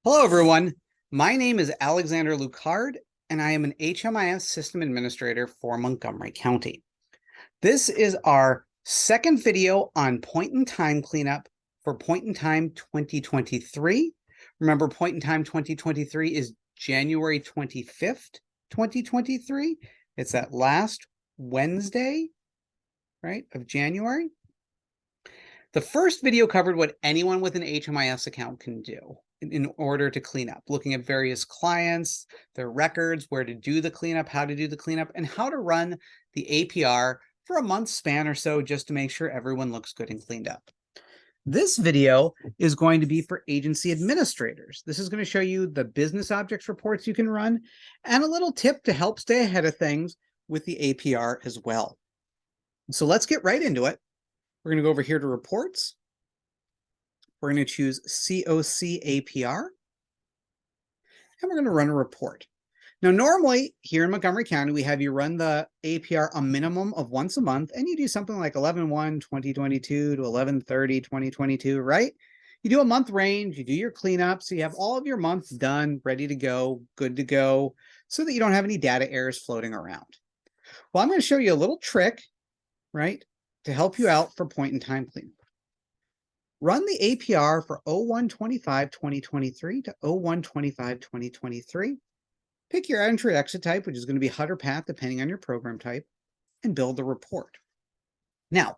Hello, everyone. My name is Alexander Lucard, and I am an HMIS system administrator for Montgomery County. This is our second video on point-in-time cleanup for point-in-time 2023. Remember, point-in-time 2023 is January 25th, 2023. It's that last Wednesday, right, of January. The first video covered what anyone with an HMIS account can do in order to clean up, looking at various clients, their records, where to do the cleanup, how to do the cleanup, and how to run the APR for a month span or so just to make sure everyone looks good and cleaned up. This video is going to be for agency administrators. This is going to show you the business objects reports you can run and a little tip to help stay ahead of things with the APR as well. So let's get right into it. We're going to go over here to reports. We're going to choose COC APR, and we're going to run a report. Now, normally here in Montgomery County, we have you run the APR a minimum of once a month, and you do something like 11/1/2022 to 11/30/2022, right? You do a month range, you do your cleanup, so you have all of your months done, ready to go, good to go, so that you don't have any data errors floating around. Well, I'm going to show you a little trick, right, to help you out for point-in-time cleanup. Run the APR for 01/25/2023 to 01/25/2023. Pick your entry exit type, which is going to be HUD or PATH, depending on your program type, and build the report. Now,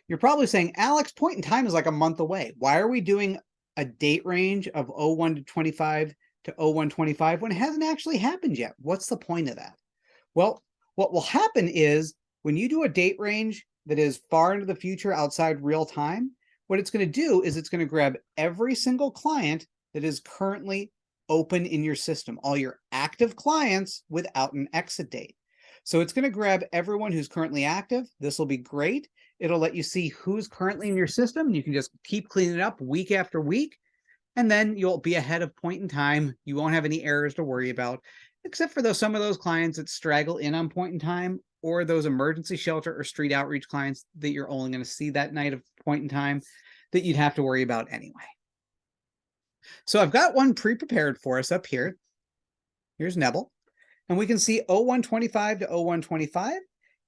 you're probably saying, Alex, point in time is like a month away. Why are we doing a date range of 01/25 to 01/25 when it hasn't actually happened yet? What's the point of that? Well, what will happen is when you do a date range that is far into the future outside real time, what it's going to do is it's going to grab every single client that is currently open in your system, all your active clients without an exit date. So it's going to grab everyone who's currently active. This will be great. It'll let you see who's currently in your system. You can just keep cleaning it up week after week, and then you'll be ahead of point in time. You won't have any errors to worry about, except for some of those clients that straggle in on point in time, or those emergency shelter or street outreach clients that you're only going to see that night of point in time that you'd have to worry about anyway. So I've got one pre-prepared for us up here. Here's Nebel. And we can see 01/25 to 01/25.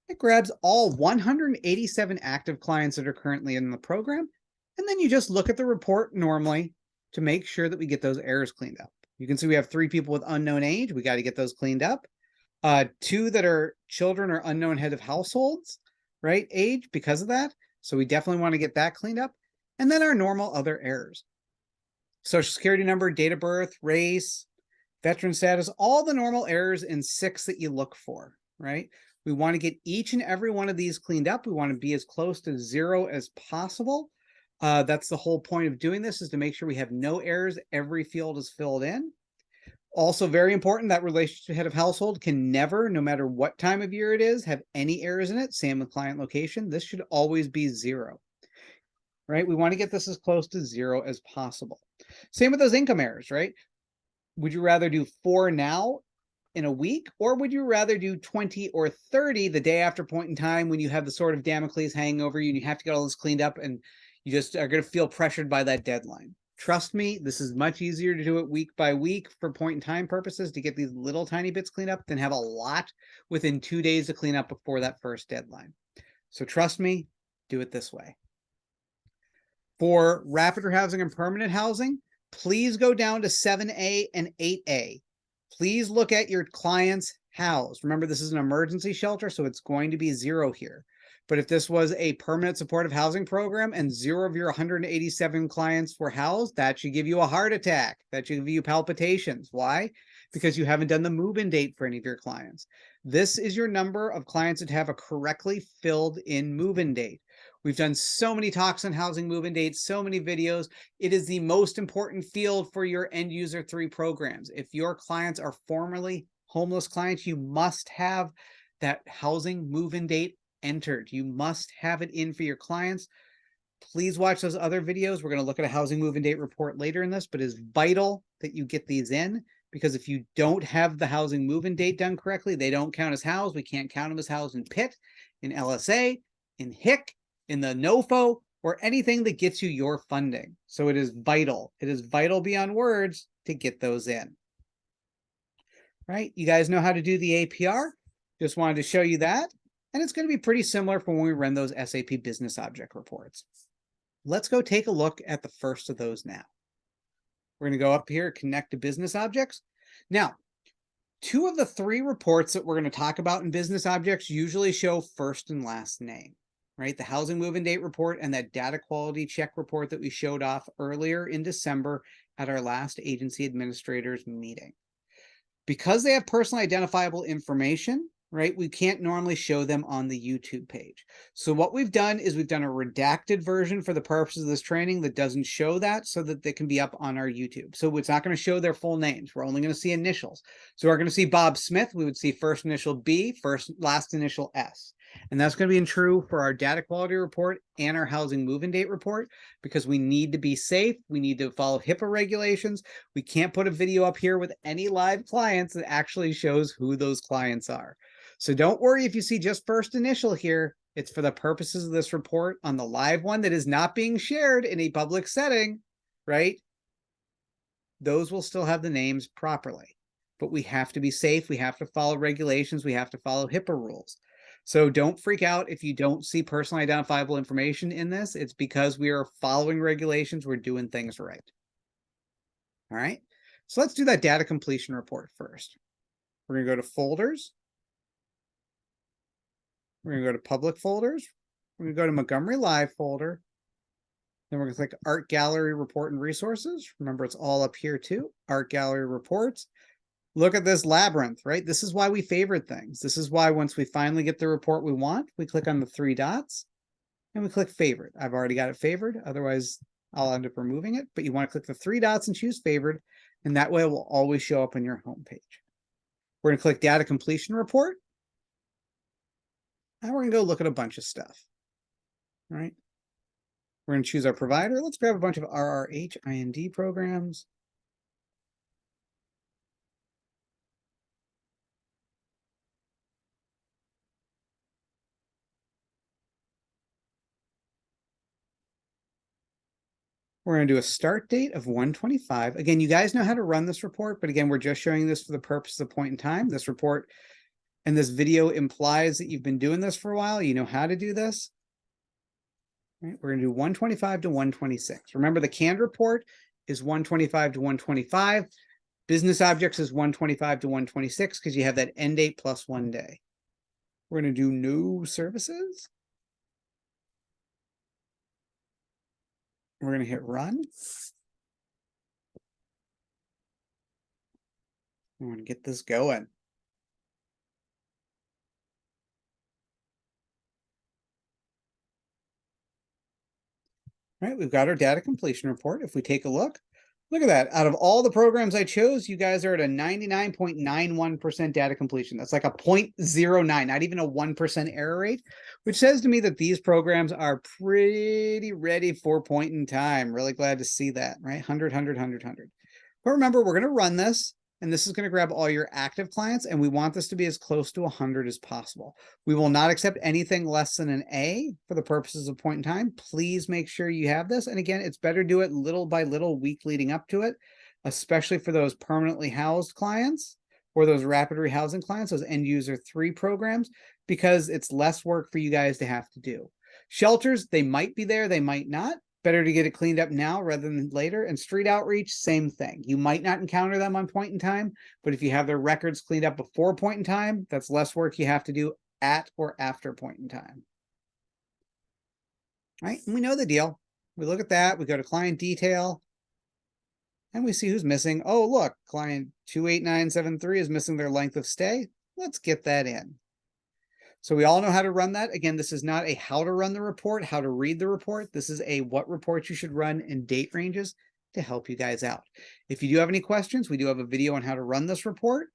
It grabs all 187 active clients that are currently in the program. And then you just look at the report normally to make sure that we get those errors cleaned up. You can see we have 3 people with unknown age. We got to get those cleaned up. 2 that are children or unknown head of households, right? Age because of that. So we definitely want to get that cleaned up. And then our normal other errors. Social security number, date of birth, race, veteran status, all the normal errors in 6 that you look for, right? We want to get each and every one of these cleaned up. We want to be as close to 0 as possible. That's the whole point of doing this, is to make sure we have no errors. Every field is filled in. Also very important, that relationship head of household can never, no matter what time of year it is, have any errors in it. Same with client location. This should always be 0. Right? We want to get this as close to 0 as possible. Same with those income errors, right? Would you rather do 4 now in a week, or would you rather do 20 or 30 the day after point in time when you have the sort of Damocles hanging over you and you have to get all this cleaned up and you just are going to feel pressured by that deadline? Trust me, this is much easier to do it week by week for point in time purposes, to get these little tiny bits cleaned up, than have a lot within 2 days to clean up before that first deadline. So trust me, do it this way. For rapid housing and permanent housing, please go down to 7A and 8A. Please look at your clients' house. Remember, this is an emergency shelter, so it's going to be 0 here. But if this was a permanent supportive housing program and 0 of your 187 clients were housed, that should give you a heart attack. That should give you palpitations. Why? Because you haven't done the move-in date for any of your clients. This is your number of clients that have a correctly filled in move-in date. We've done so many talks on housing move-in dates, so many videos. It is the most important field for your end user 3 programs. If your clients are formerly homeless clients, you must have that housing move-in date entered. You must have it in for your clients. Please watch those other videos. We're going to look at a housing move-in date report later in this, but it's vital that you get these in, because if you don't have the housing move-in date done correctly, they don't count as housed. We can't count them as housed in PIT, in LSA, in HIC, in the NOFO, or anything that gets you your funding. So it is vital. It is vital beyond words to get those in. Right? You guys know how to do the APR. Just wanted to show you that. And it's going to be pretty similar for when we run those SAP business object reports. Let's go take a look at the first of those now. We're going to go up here, connect to business objects. Now, 2 of the 3 reports that we're going to talk about in business objects usually show first and last name, right? The housing move-in date report and that data quality check report that we showed off earlier in December at our last agency administrators meeting. Because they have personally identifiable information, right, we can't normally show them on the YouTube page. So what we've done is we've done a redacted version for the purposes of this training that doesn't show that so that they can be up on our YouTube. So it's not going to show their full names. We're only going to see initials. So we're going to see Bob Smith. We would see first initial B, last initial S. And that's going to be true for our data quality report and our housing move-in date report because we need to be safe. We need to follow HIPAA regulations. We can't put a video up here with any live clients that actually shows who those clients are. So don't worry if you see just first initial here. It's for the purposes of this report on the live one that is not being shared in a public setting, right? Those will still have the names properly. But we have to be safe. We have to follow regulations. We have to follow HIPAA rules. So don't freak out if you don't see personally identifiable information in this. It's because we are following regulations. We're doing things right. All right. So let's do that data completion report first. We're going to go to folders. We're going to go to public folders. We're going to go to Montgomery Live folder. Then we're going to click Art Gallery Report and Resources. Remember, it's all up here too. Art Gallery Reports. Look at this labyrinth, right? This is why we favorite things. This is why once we finally get the report we want, we click on the 3 dots and we click favorite. I've already got it favored. Otherwise, I'll end up removing it. But you want to click the 3 dots and choose favored. And that way it will always show up on your home page. We're going to click Data Completion Report. And we're going to go look at a bunch of stuff. All right. We're going to choose our provider. Let's grab a bunch of RRH IND programs. We're going to do a start date of 1/25. Again, you guys know how to run this report, but again, we're just showing this for the purpose of point in time. This report and this video implies that you've been doing this for a while. You know how to do this. Right? We're going to do 1/25 to 1/26. Remember, the canned report is 1/25 to 1/25. Business objects is 1/25 to 1/26 because you have that end date plus 1 day. We're going to do no services. We're going to hit run. I want to get this going. All right, we've got our data completion report. If we take a look at that. Out of all the programs I chose, you guys are at a 99.91% data completion. That's like a 0.09, not even a 1% error rate, which says to me that these programs are pretty ready for point in time. Really glad to see that, right? 100, 100, 100, 100. But remember, we're going to run this. And this is going to grab all your active clients, and we want this to be as close to 100 as possible. We will not accept anything less than an A for the purposes of point in time. Please make sure you have this. And again, it's better to do it little by little, week leading up to it, especially for those permanently housed clients or those rapid rehousing clients, those end user 3 programs, because it's less work for you guys to have to do. Shelters, they might be there, they might not. Better to get it cleaned up now rather than later. And street outreach, same thing. You might not encounter them on point in time, but if you have their records cleaned up before point in time, that's less work you have to do at or after point in time. Right? And we know the deal. We look at that. We go to client detail and we see who's missing. Oh, look, client 28973 is missing their length of stay. Let's get that in. So we all know how to run that. Again, this is not a how to run the report, how to read the report. This is a what report you should run and date ranges to help you guys out. If you do have any questions, we do have a video on how to run this report.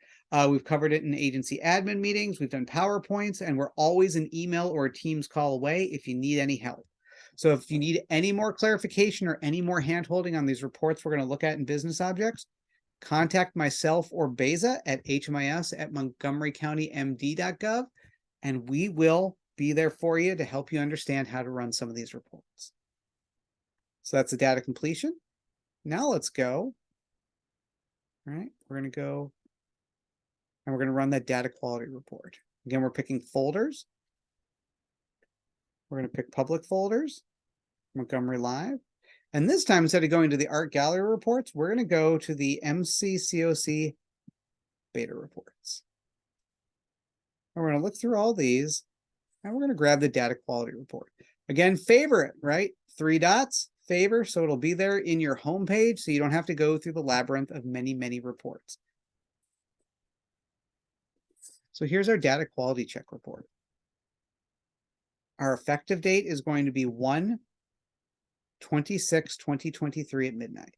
We've covered it in agency admin meetings. We've done PowerPoints, and we're always an email or a Teams call away if you need any help. So if you need any more clarification or any more handholding on these reports we're going to look at in business objects, contact myself or Beza at hmis@montgomerycountymd.gov. And we will be there for you to help you understand how to run some of these reports. So that's the data completion. Now let's go All right, we're going to go and we're going to run that data quality report. Again, we're picking folders. We're going to pick public folders, Montgomery Live. And this time, instead of going to the art gallery reports, we're going to go to the MCCOC beta reports. And we're going to look through all these, and we're going to grab the data quality report. Again, favorite, right? 3 dots, favor, so it'll be there in your home page, so you don't have to go through the labyrinth of many, many reports. So here's our data quality check report. Our effective date is going to be 1/26/2023 at midnight.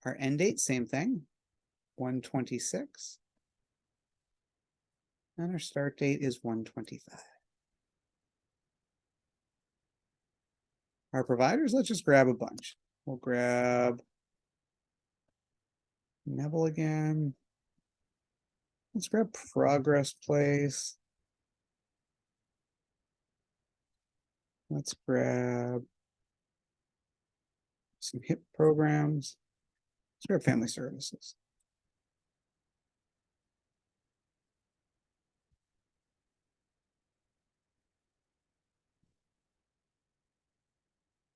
Our end date, same thing, 1/26. And our start date is 1/25. Our providers, let's just grab a bunch. We'll grab Neville again. Let's grab Progress Place. Let's grab some HIP programs. Let's grab Family Services.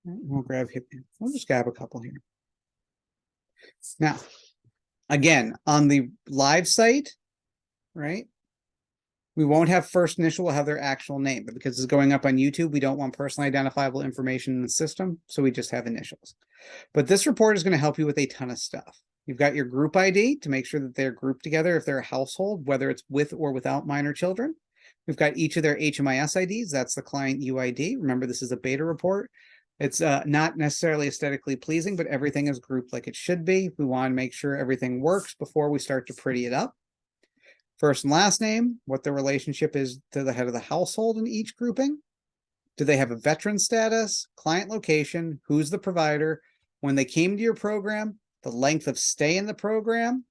We'll grab HIP. We'll just grab a couple here. Now, again, on the live site, right? We won't have first initial, we'll have their actual name, but because it's going up on YouTube, we don't want personally identifiable information in the system, so we just have initials. But this report is going to help you with a ton of stuff. You've got your group ID to make sure that they're grouped together if they're a household, whether it's with or without minor children. We've got each of their HMIS IDs. That's the client UID. Remember, this is a beta report. It's not necessarily aesthetically pleasing, but everything is grouped like it should be. We want to make sure everything works before we start to pretty it up. First and last name, what the relationship is to the head of the household in each grouping. Do they have a veteran status, client location, who's the provider, when they came to your program, the length of stay in the program,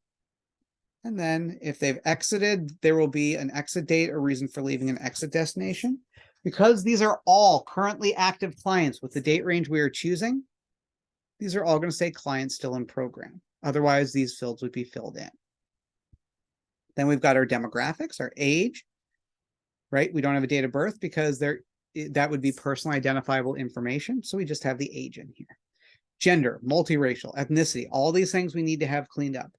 and then if they've exited, there will be an exit date or reason for leaving an exit destination. Because these are all currently active clients with the date range we are choosing, these are all going to say clients still in program. Otherwise, these fields would be filled in. Then we've got our demographics, our age, right? We don't have a date of birth because that would be personally identifiable information. So we just have the age in here. Gender, multiracial, ethnicity, all these things we need to have cleaned up.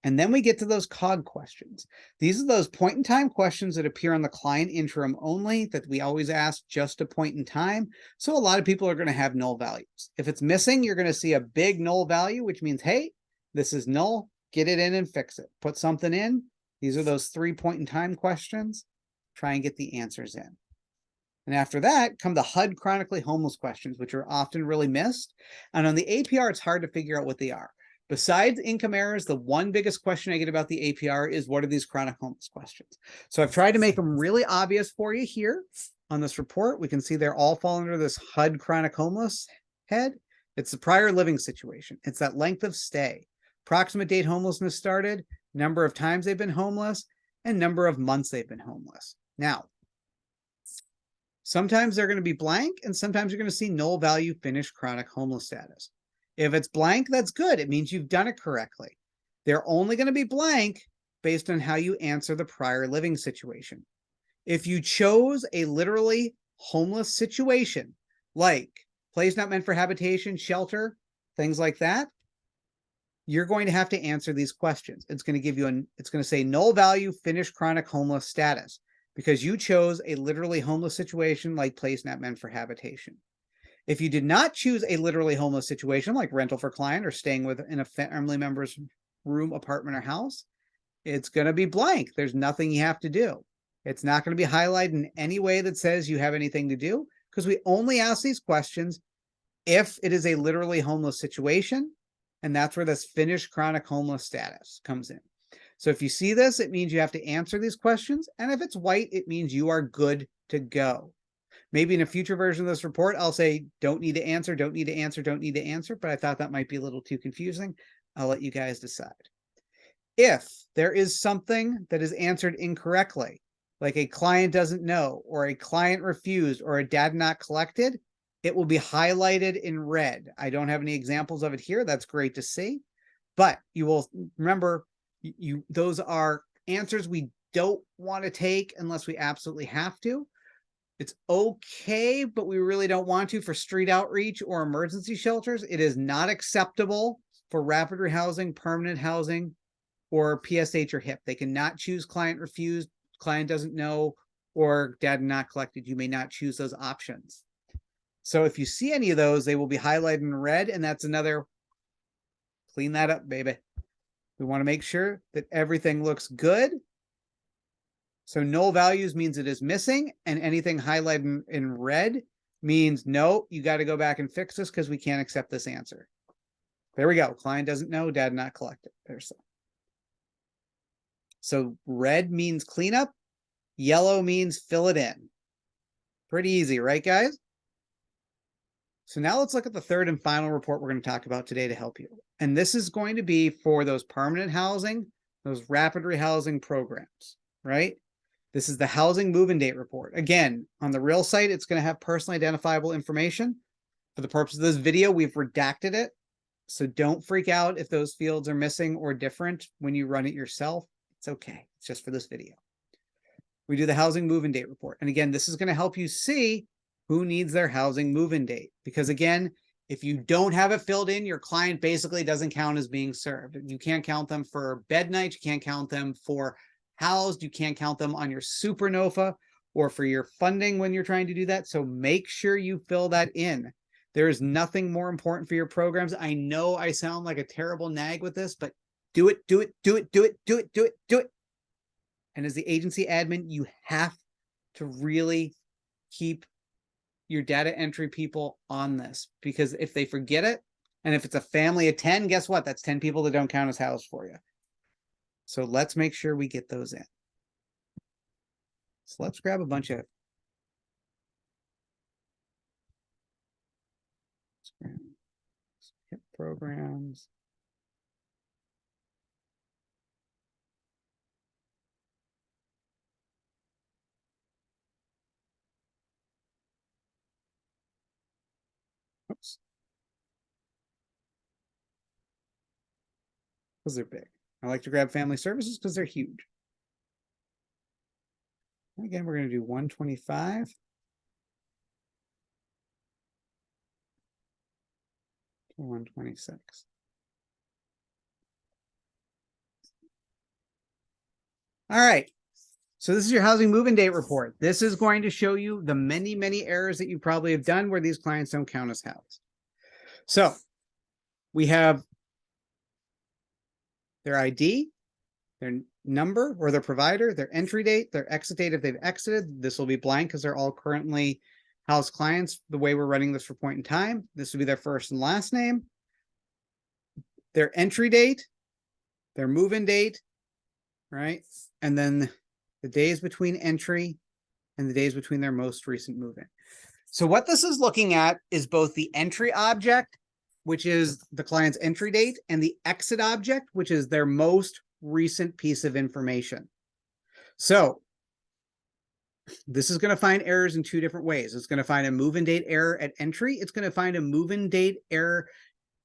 And then we get to those COG questions. These are those point in time questions that appear on the client interim only that we always ask just a point in time. So a lot of people are going to have null values. If it's missing, you're going to see a big null value, which means, hey, this is null, get it in and fix it. Put something in. These are those 3 point in time questions. Try and get the answers in. And after that come the HUD chronically homeless questions, which are often really missed. And on the APR, it's hard to figure out what they are. Besides income errors, the one biggest question I get about the APR is what are these chronic homeless questions? So I've tried to make them really obvious for you here on this report. We can see they're all fall under this HUD chronic homeless head. It's the prior living situation. It's that length of stay, approximate date homelessness started, number of times they've been homeless, and number of months they've been homeless. Now, sometimes they're going to be blank, and sometimes you're going to see null value finished chronic homeless status. If it's blank, that's good. It means you've done it correctly. They're only going to be blank based on how you answer the prior living situation. If you chose a literally homeless situation, like place not meant for habitation, shelter, things like that, you're going to have to answer these questions. It's going to give you it's going to say null value finished chronic homeless status because you chose a literally homeless situation like place not meant for habitation. If you did not choose a literally homeless situation like rental for client or staying in a family member's room, apartment, or house, it's going to be blank. There's nothing you have to do. It's not going to be highlighted in any way that says you have anything to do because we only ask these questions if it is a literally homeless situation, and that's where this finished chronic homeless status comes in. So if you see this, it means you have to answer these questions, and if it's white, it means you are good to go. Maybe in a future version of this report, I'll say, don't need to answer, don't need to answer, don't need to answer, but I thought that might be a little too confusing. I'll let you guys decide. If there is something that is answered incorrectly, like a client doesn't know, or a client refused, or a data not collected, it will be highlighted in red. I don't have any examples of it here. That's great to see. But you will remember, those are answers we don't want to take unless we absolutely have to. It's okay, but we really don't want to for street outreach or emergency shelters. It is not acceptable for rapid rehousing, permanent housing, or PSH or HIP. They cannot choose client refused, client doesn't know, or data not collected. You may not choose those options. So if you see any of those, they will be highlighted in red, and that's another clean that up, baby. We want to make sure that everything looks good. So null values means it is missing, and anything highlighted in red means no, you got to go back and fix this because we can't accept this answer. There we go. Client doesn't know, data not collected. There's some. So red means cleanup, yellow means fill it in. Pretty easy, right, guys? So now let's look at the third and final report we're going to talk about today to help you. And this is going to be for those permanent housing, those rapid rehousing programs, right? This is the housing move-in date report. Again, on the real site, it's going to have personally identifiable information. For the purpose of this video, we've redacted it. So don't freak out if those fields are missing or different when you run it yourself. It's okay. It's just for this video. We do the housing move-in date report. And again, this is going to help you see who needs their housing move-in date. Because again, if you don't have it filled in, your client basically doesn't count as being served. You can't count them for bed nights. You can't count them for housed. You can't count them on your supernova or for your funding when you're trying to do that. So make sure you fill that in. There is nothing more important for your programs. I know I sound like a terrible nag with this, but do it, do it, do it, do it, do it, do it, do it. And as the agency admin, you have to really keep your data entry people on this, because if they forget it, and if it's a family of 10, guess what? That's 10 people that don't count as housed for you. So let's make sure we get those in. So let's grab a bunch of programs. Oops. Because they're big. I like to grab family services because they're huge. Again, we're going to do 125. 126. All right. So this is your housing move-in date report. This is going to show you the many, many errors that you probably have done where these clients don't count as housed. So we have their ID, their number or their provider, their entry date, their exit date if they've exited. This will be blank because they're all currently housed clients. The way we're running this for point in time, this would be their first and last name, their entry date, their move-in date, right? And then the days between entry and the days between their most recent move-in. So what this is looking at is both the entry object, which is the client's entry date, and the exit object, which is their most recent piece of information. So this is going to find errors in two different ways. It's going to find a move-in date error at entry. It's going to find a move-in date error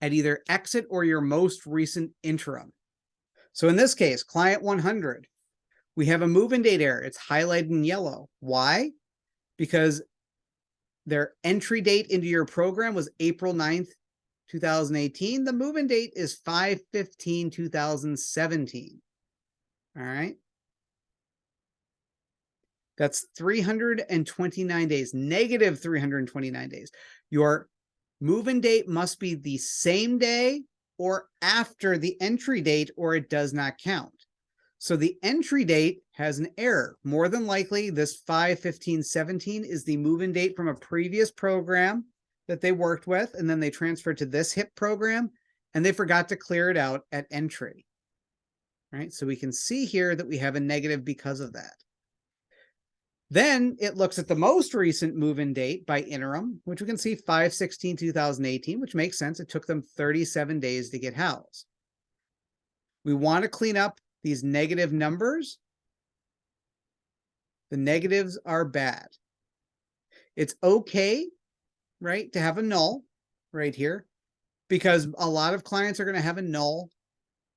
at either exit or your most recent interim. So in this case, client 100, we have a move-in date error. It's highlighted in yellow. Why? Because their entry date into your program was April 9th, 2018. The move-in date is 5/15/2017. All right. That's 329 days, negative 329 days. Your move-in date must be the same day or after the entry date, or it does not count. So the entry date has an error. More than likely, this 5/15/17 is the move-in date from a previous program that they worked with, and then they transferred to this HIP program, and they forgot to clear it out at entry. Right? So we can see here that we have a negative because of that. Then it looks at the most recent move-in date by interim, which we can see 5/16/2018, which makes sense. It took them 37 days to get housed. We want to clean up these negative numbers. The negatives are bad. It's okay, right, to have a null right here, because a lot of clients are going to have a null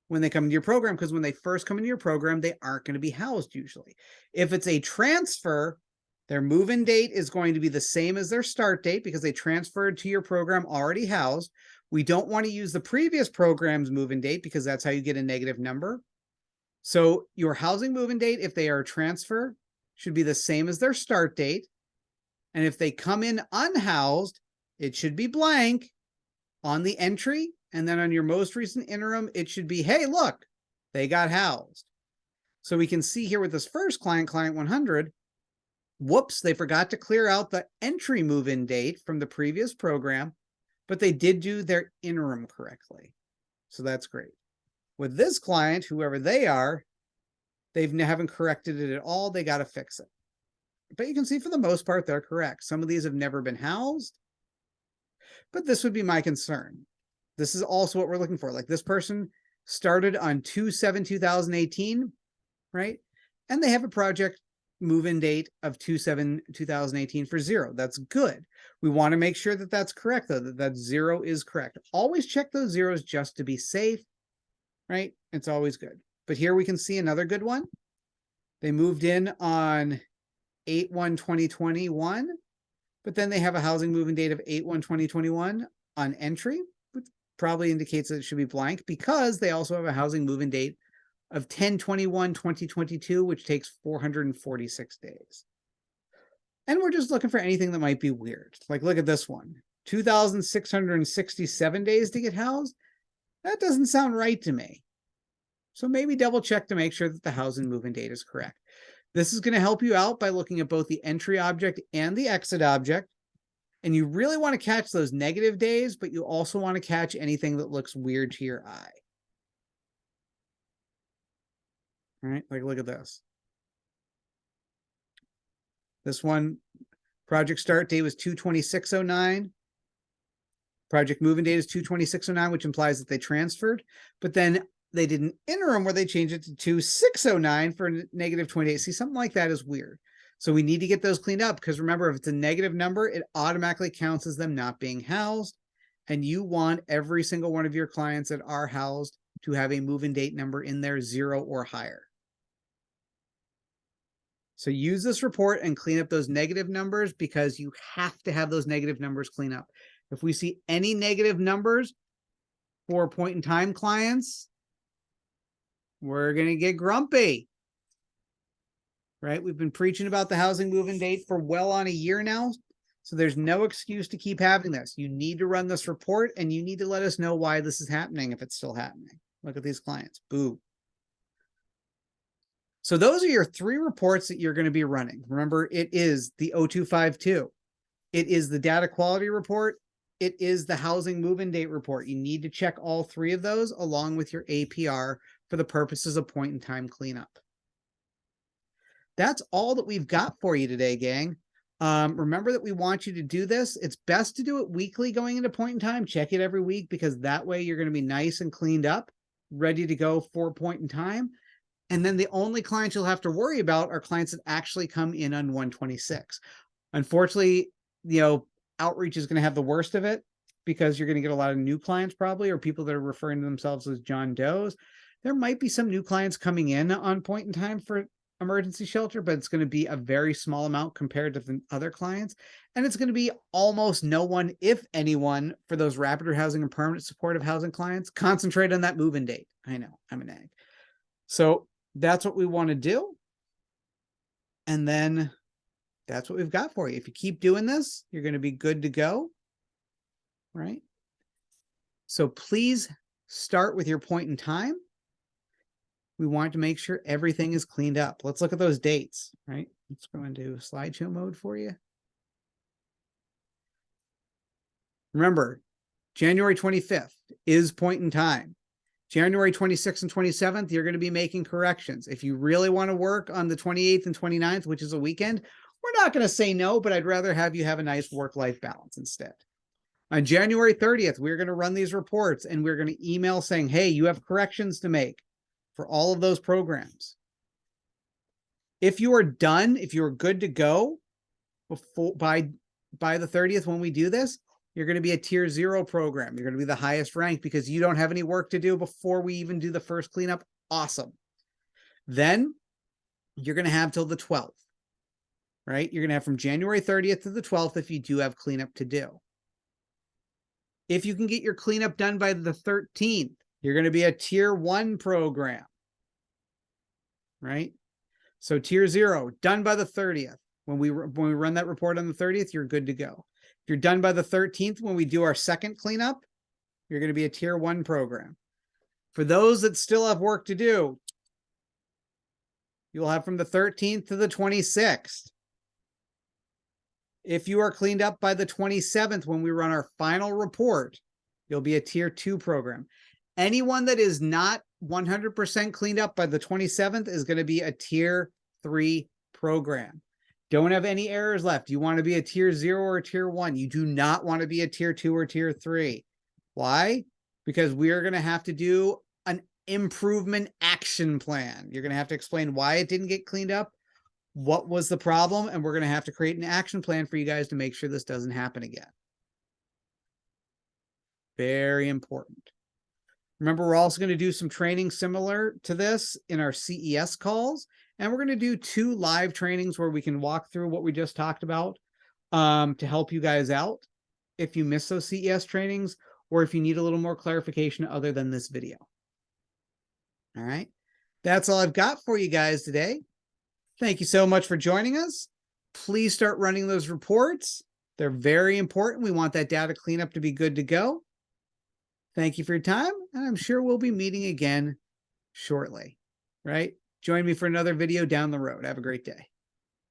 when they come into your program, because when they first come into your program, they aren't going to be housed usually. If it's a transfer, their move-in date is going to be the same as their start date because they transferred to your program already housed. We don't want to use the previous program's move-in date because that's how you get a negative number. So your housing move-in date, if they are a transfer, should be the same as their start date. And if they come in unhoused, it should be blank on the entry. And then on your most recent interim, it should be, hey, look, they got housed. So we can see here with this first client, client 100, whoops, they forgot to clear out the entry move-in date from the previous program, but they did do their interim correctly. So that's great. With this client, whoever they are, they haven't corrected it at all. They got to fix it. But you can see for the most part, they're correct. Some of these have never been housed, but this would be my concern. This is also what we're looking for. Like this person started on 2/7/2018, right? And they have a project move-in date of 2/7/2018 for 0. That's good. We want to make sure that that's correct, though, that 0 is correct. Always check those zeros just to be safe, right? It's always good. But here we can see another good one. They moved in on 8/1/2021, but then they have a housing move-in date of 8/1/2021 on entry, which probably indicates that it should be blank because they also have a housing move-in date of 10/21/2022, which takes 446 days. And we're just looking for anything that might be weird. Like, look at this one, 2,667 days to get housed. That doesn't sound right to me. So maybe double check to make sure that the housing move-in date is correct. This is going to help you out by looking at both the entry object and the exit object. And you really want to catch those negative days, but you also want to catch anything that looks weird to your eye. All right, like look at this. This one, project start date was 2/26/09. Project move-in date is 2/26/09, which implies that they transferred. But then they did an interim where they changed it to 2/6/09 for negative 28. See, something like that is weird. So we need to get those cleaned up because remember, if it's a negative number, it automatically counts as them not being housed. And you want every single one of your clients that are housed to have a move-in date number in there 0 or higher. So use this report and clean up those negative numbers because you have to have those negative numbers clean up. If we see any negative numbers for point in time clients, we're going to get grumpy, right? We've been preaching about the housing move-in date for well on a year now. So there's no excuse to keep having this. You need to run this report and you need to let us know why this is happening if it's still happening. Look at these clients. Boo. So those are your 3 reports that you're going to be running. Remember, it is the 0252. It is the data quality report. It is the housing move-in date report. You need to check all 3 of those along with your APR for the purposes of point in time cleanup. That's all that we've got for you today, gang. Remember that we want you to do this. It's best to do it weekly going into point in time. Check it every week because that way you're going to be nice and cleaned up, ready to go for point in time. And then the only clients you'll have to worry about are clients that actually come in on 126. Unfortunately, outreach is going to have the worst of it because you're going to get a lot of new clients probably, or people that are referring to themselves as John Does. There might be some new clients coming in on point in time for emergency shelter, but it's going to be a very small amount compared to the other clients. And it's going to be almost no one, if anyone, for those rapid housing and permanent supportive housing clients. Concentrate on that move-in date. I know, I'm an egg. So that's what we want to do. And then that's what we've got for you. If you keep doing this, you're going to be good to go, right? So please start with your point in time. We want to make sure everything is cleaned up. Let's look at those dates, right? Let's go into slideshow mode for you. Remember, January 25th is point in time. January 26th and 27th, you're going to be making corrections. If you really want to work on the 28th and 29th, which is a weekend, we're not going to say no, but I'd rather have you have a nice work-life balance instead. On January 30th, we're going to run these reports and we're going to email saying, hey, you have corrections to make for all of those programs. If you are done, if you're good to go by the 30th when we do this, you're going to be a tier 0 program. You're going to be the highest rank because you don't have any work to do before we even do the first cleanup. Awesome. Then you're going to have till the 12th, right? You're going to have from January 30th to the 12th if you do have cleanup to do. If you can get your cleanup done by the 13th, you're going to be a tier 1 program, right? So tier 0, done by the 30th. When we run that report on the 30th, you're good to go. If you're done by the 13th, when we do our second cleanup, you're going to be a tier 1 program. For those that still have work to do, you'll have from the 13th to the 26th. If you are cleaned up by the 27th, when we run our final report, you'll be a tier 2 program. Anyone that is not 100% cleaned up by the 27th is going to be a tier 3 program. Don't have any errors left. You want to be a tier 0 or tier 1. You do not want to be a tier 2 or tier 3. Why? Because we are going to have to do an improvement action plan. You're going to have to explain why it didn't get cleaned up, what was the problem, and we're going to have to create an action plan for you guys to make sure this doesn't happen again. Very important. Remember, we're also going to do some training similar to this in our CES calls, and we're going to do 2 live trainings where we can walk through what we just talked about to help you guys out if you miss those CES trainings or if you need a little more clarification other than this video. All right. That's all I've got for you guys today. Thank you so much for joining us. Please start running those reports. They're very important. We want that data cleanup to be good to go. Thank you for your time, and I'm sure we'll be meeting again shortly, right? Join me for another video down the road. Have a great day.